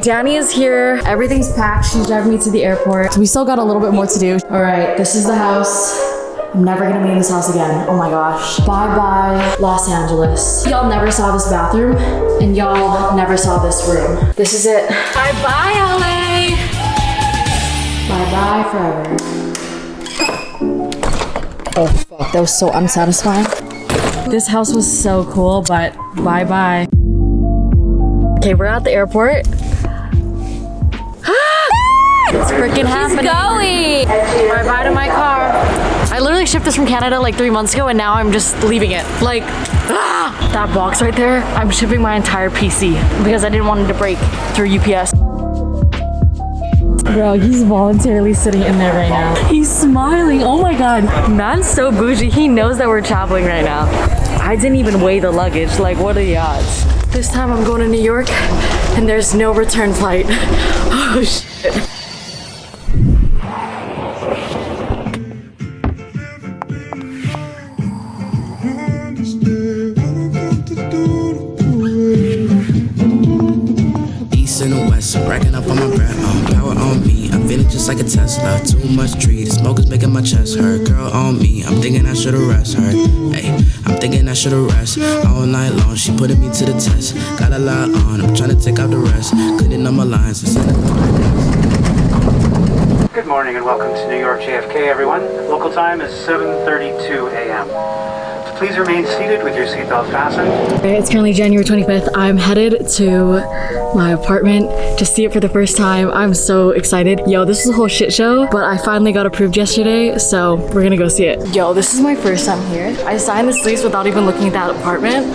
Danny is here. Everything's packed. She's driving me to the airport. So we still got a little bit more to do. All right, this is the house. I'm never gonna be in this house again. Oh my gosh. Bye-bye, Los Angeles. Y'all never saw this bathroom, and y'all never saw this room. This is it. Bye-bye, LA. Bye-bye forever. Oh, fuck. That was so unsatisfying. This house was so cool, but bye-bye. Okay, we're at the airport. It's freaking happening. Going. Bye-bye to my car. I literally shipped this from Canada like 3 months ago, and now I'm just leaving it. Like, that box right there, I'm shipping my entire PC because I didn't want it to break through UPS. Bro, he's voluntarily sitting in there right now. He's smiling. Oh my God. Man's so bougie. He knows that we're traveling right now. I didn't even weigh the luggage. Like, what are the odds? This time I'm going to New York, and there's no return flight. Oh, shit. Racking up on my bread, power on me. I'm feeling just like a Tesla. Too much tree, the smoke is making my chest hurt. Girl on me, I'm thinking I should've rest her. Hey, I'm thinking I should've rest all night long. She putting me to the test. Got a lot on, I'm trying to take out the rest. Cleaning up my lines. Good morning and welcome to New York JFK, everyone. Local time is 7:32 a.m. Please remain seated with your seatbelt fastened. It's currently January 25th. I'm headed to my apartment to see it for the first time. I'm so excited. Yo, this is a whole shit show, but I finally got approved yesterday, so we're gonna go see it. Yo, this is my first time here. I signed this lease without even looking at that apartment.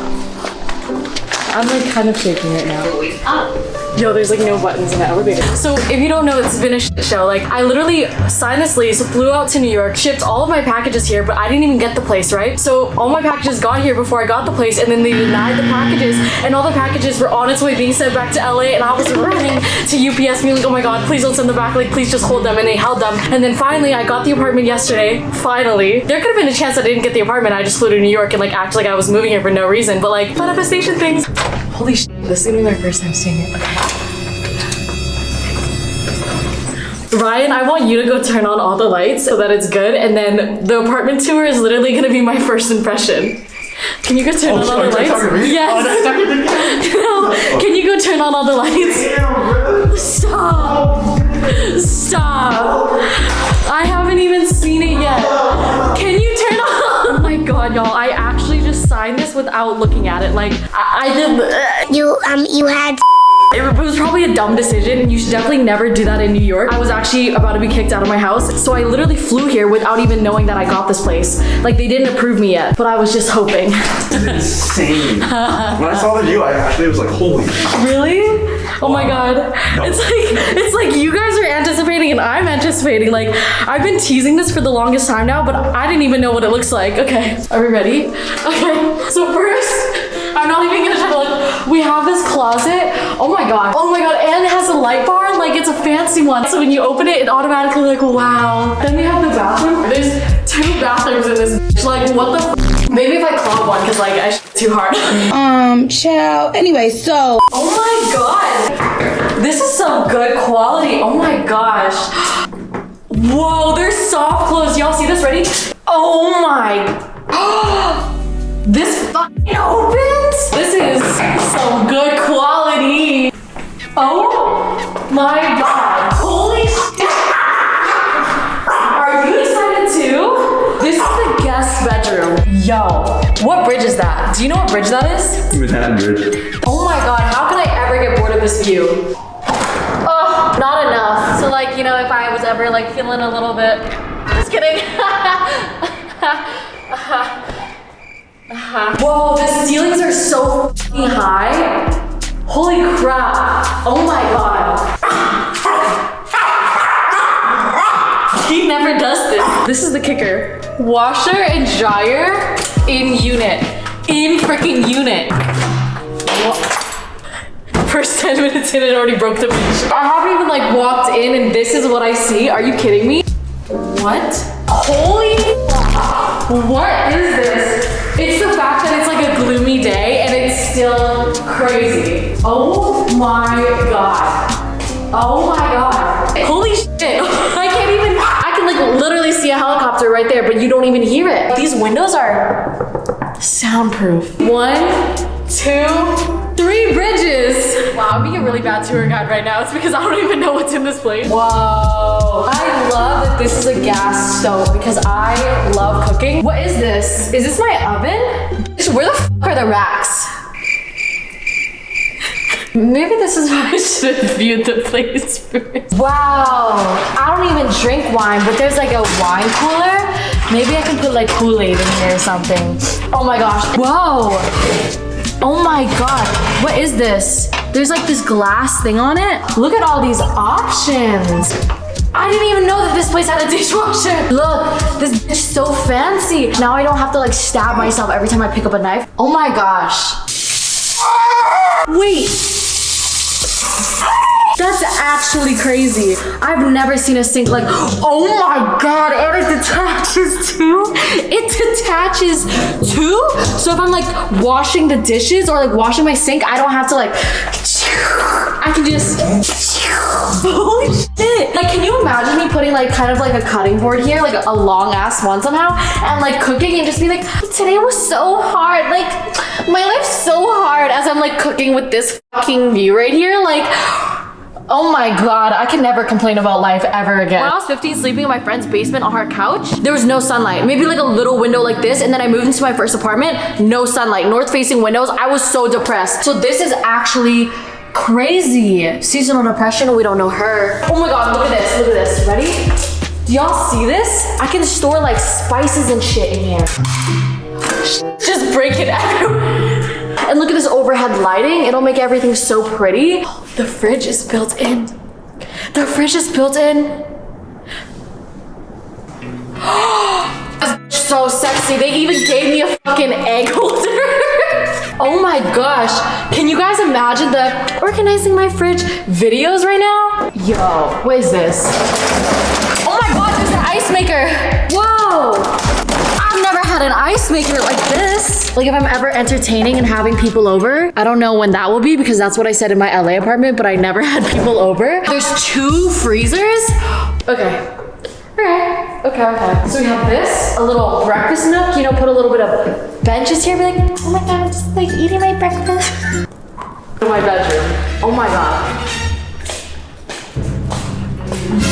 I'm like kind of shaking right now. Yo, there's like no buttons in the elevator. So if you don't know, it's been a shit show. Like, I literally signed this lease, flew out to New York, shipped all of my packages here, but I didn't even get the place, right? So all my packages got here before I got the place, and then they denied the packages, and all the packages were on its way being sent back to LA, and I was running to UPS being like, oh my God, please don't send them back, like please just hold them, and they held them. And then finally, I got the apartment yesterday, finally. There could have been a chance I didn't get the apartment, I just flew to New York and like acted like I was moving here for no reason, but like, manifestation things. Holy shit, this is gonna be my first time seeing it. Okay. Ryan, I want you to go turn on all the lights so that it's good, and then the apartment tour is literally gonna be my first impression. Can you go turn on all the lights? Yes. No. Can you go turn on all the lights? Stop. Stop. I haven't even seen it yet. Can you turn on? Oh my God, y'all! I actually just signed this without looking at it. Like I did. You had. It was probably a dumb decision, and you should definitely never do that in New York. I was actually about to be kicked out of my house, so I literally flew here without even knowing that I got this place. Like, they didn't approve me yet, but I was just hoping. It's insane. When I saw the view, I actually was like, holy shit. Really? Oh my God. No. It's like you guys are anticipating and I'm anticipating. Like, I've been teasing this for the longest time now, but I didn't even know what it looks like. Okay, are we ready? Okay, so first, I'm not even gonna try to look. We have this closet. Oh my God. Oh my God, and it has a light bar. Like, it's a fancy one. So when you open it, it automatically like, wow. Then we have the bathroom. There's 2 bathrooms in this bitch. Like, what the f? Maybe if I clog one, because like, I shit too hard. Child. Anyway, so. Oh my God. This is some good quality. Oh my gosh. Whoa, they're soft clothes. Y'all see this? Ready? Oh my. This fucking opens? This is some good quality. Oh my God. Holy shit. Are you excited too? This is the guest bedroom. Yo, what bridge is that? Do you know what bridge that is? Manhattan Bridge. Oh my God, how can I ever get bored of this view? Oh, not enough. So like, you know, if I was ever like feeling a little bit, just kidding. Whoa, the ceilings are so f***ing high. Holy crap. Oh my God. He never does this. This is the kicker. Washer and dryer in unit. In freaking unit. First 10 minutes in, it already broke the beach. I haven't even like walked in and this is what I see. Are you kidding me? What? Holy f***. What is this? It's the fact that it's like a gloomy day and it's still crazy. Oh my God. Oh my god. Holy shit. I can like literally see a helicopter right there, but you don't even hear it. These windows are soundproof. 1, 2, 3 bridges. Wow, I'm being a really bad tour guide right now. It's because I don't even know what's in this place. Whoa. I love that this is a gas stove because I love cooking. What is this? Is this my oven? Where the f are the racks? Maybe this is why I should have viewed the place first. Wow, I don't even drink wine, but there's like a wine cooler. Maybe I can put like Kool-Aid in here or something. Oh my gosh, whoa. Oh my god, what is this? There's like this glass thing on it. Look at all these options. I didn't even know that this place had a dishwasher. Look, this bitch is so fancy. Now I don't have to like stab myself every time I pick up a knife. Oh my gosh. Wait. That's actually crazy. I've never seen a sink like, oh my god, and it detaches too? It detaches too? So if I'm like washing the dishes or like washing my sink, I don't have to like, I can just, holy shit. Like, can you imagine me putting like kind of like a cutting board here, like a long ass one somehow, and like cooking and just be like, today was so hard. Like, my life's so hard as I'm like cooking with this fucking view right here. Like, oh my god, I can never complain about life ever again. When I was 15, sleeping in my friend's basement on her couch, there was no sunlight. Maybe like a little window like this, and then I moved into my first apartment, no sunlight, north-facing windows. I was so depressed. So this is actually crazy. Seasonal depression, we don't know her. Oh my god, look at this, look at this. Ready? Do y'all see this? I can store like spices and shit in here. Just break it everywhere. And look at this overhead lighting. It'll make everything so pretty. The fridge is built in. The fridge is built in. That's so sexy. They even gave me a fucking egg holder. Oh my gosh. Can you guys imagine the organizing my fridge videos right now? Yo, what is this? Oh my god, there's an ice maker. Whoa. I've never had an ice maker like this. Like if I'm ever entertaining and having people over, I don't know when that will be because that's what I said in my LA apartment, but I never had people over. There's 2 freezers. Okay. Okay. So we have this, a little breakfast nook, you know, put a little bit of benches here, be like, oh my god, I'm just like eating my breakfast. In my bedroom. Oh my god.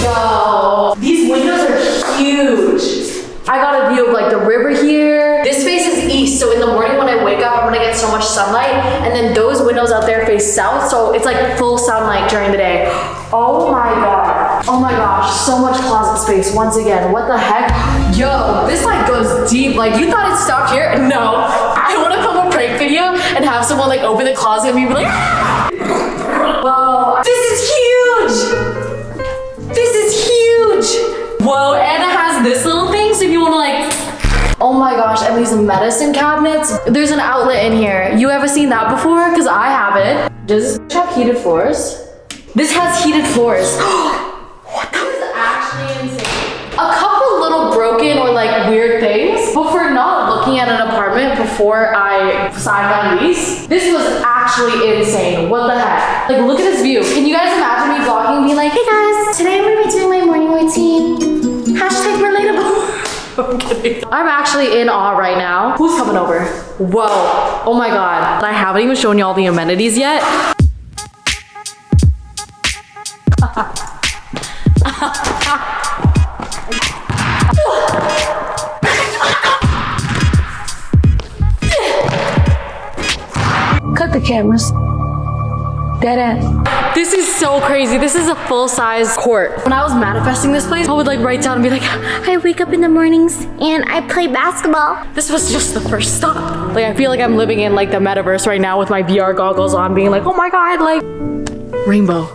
Yo, these windows are huge. I got a view of like the river here. This faces east, so in the morning when I wake up, I'm gonna get so much sunlight. And then those windows out there face south, so it's like full sunlight during the day. Oh my god. Oh my gosh, so much closet space once again. What the heck? Yo, this like goes deep. Like you thought it stopped here? No. I wanna film a prank video and have someone like open the closet and be like, ah! Whoa, this is huge. This is huge. Whoa, and it has this little thing, so if you wanna like, oh my gosh, and these medicine cabinets. There's an outlet in here. You ever seen that before? Because I haven't. Does this have heated floors? This has heated floors. What the? This is actually insane. A couple little broken or like weird things, but for not looking at an apartment before I signed my lease, this was actually insane. What the heck? Like, look at this view. Can you guys imagine me vlogging and being like, hey guys, today I'm gonna be doing my morning routine. Hashtag relatable. I'm kidding. I'm actually in awe right now. Who's coming over? Whoa. Oh my god. I haven't even shown you all the amenities yet. Cut the cameras. Dead ass. This is so crazy. This is a full-size court. When I was manifesting this place, I would like write down and be like, I wake up in the mornings and I play basketball. This was just the first stop. Like I feel like I'm living in like the metaverse right now with my VR goggles on, being like, oh my god, like rainbow.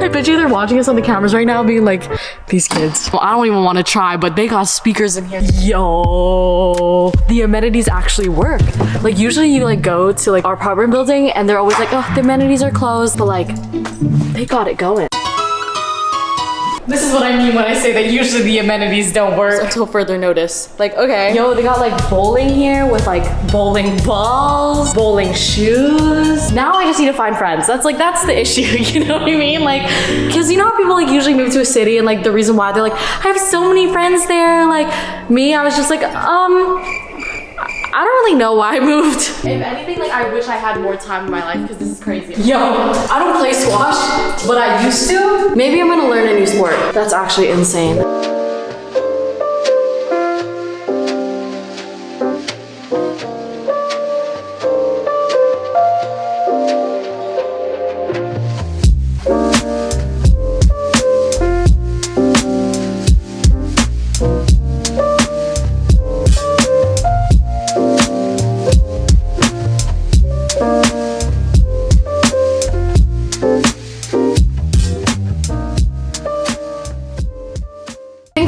I bet you they're watching us on the cameras right now being like, these kids. Well, I don't even want to try, but they got speakers in here. Yo, the amenities actually work. Like usually you like go to like our apartment building and they're always like, oh, the amenities are closed, but like they got it going. This is what I mean when I say that usually the amenities don't work until further notice. Like, okay. Yo, they got like bowling here with like bowling balls, bowling shoes. Now I just need to find friends. That's the issue, you know what I mean? Like, cause you know how people like usually move to a city and like the reason why they're like, I have so many friends there. Like me, I was just like, I don't really know why I moved. If anything, like I wish I had more time in my life because this is crazy. Yo, I don't play squash, but I used to. Maybe I'm gonna learn a new sport. That's actually insane.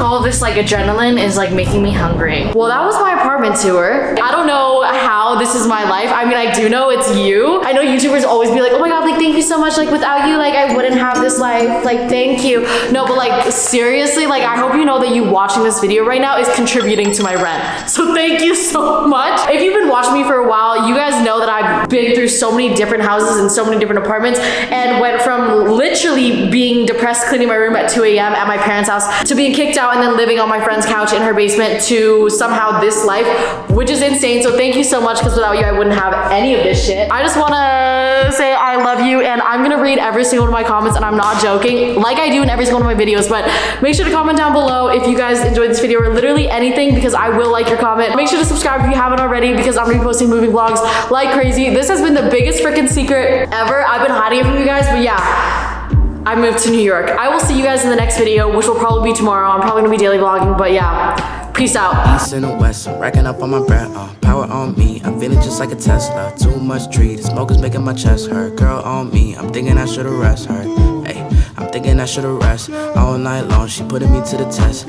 All this like adrenaline is like making me hungry. Well, that was my apartment tour. I don't know how this is my life. I mean, I do know it's you. I know YouTubers always be like, oh my god, like thank you so much. Like without you, like I wouldn't have this life. Like thank you. No, but like seriously, like I hope you know that you watching this video right now is contributing to my rent. So thank you so much. If you've been watching me for a while, you guys know that I've been through so many different houses and so many different apartments and went from literally being depressed cleaning my room at 2 a.m. at my parents' house to being kicked out and then living on my friend's couch in her basement to somehow this life, which is insane. So thank you so much because without you, I wouldn't have any of this shit. I just want to say I love you and I'm going to read every single one of my comments and I'm not joking like I do in every single one of my videos, but make sure to comment down below if you guys enjoyed this video or literally anything because I will like your comment. Make sure to subscribe if you haven't already because I'm going to be posting moving vlogs like crazy. This has been the biggest freaking secret ever. I've been hiding it from you guys, but yeah. I moved to New York. I will see you guys in the next video, which will probably be tomorrow. I'm probably gonna be daily vlogging, but yeah. Peace out. East and the west, I'm racking up on my bread. Power on me, I'm feeling just like a Tesla. Too much tree, the smoke is making my chest hurt. Girl on me, I'm thinking I should've rest her. Hey, I'm thinking I should've rest all night long. She putting me to the test.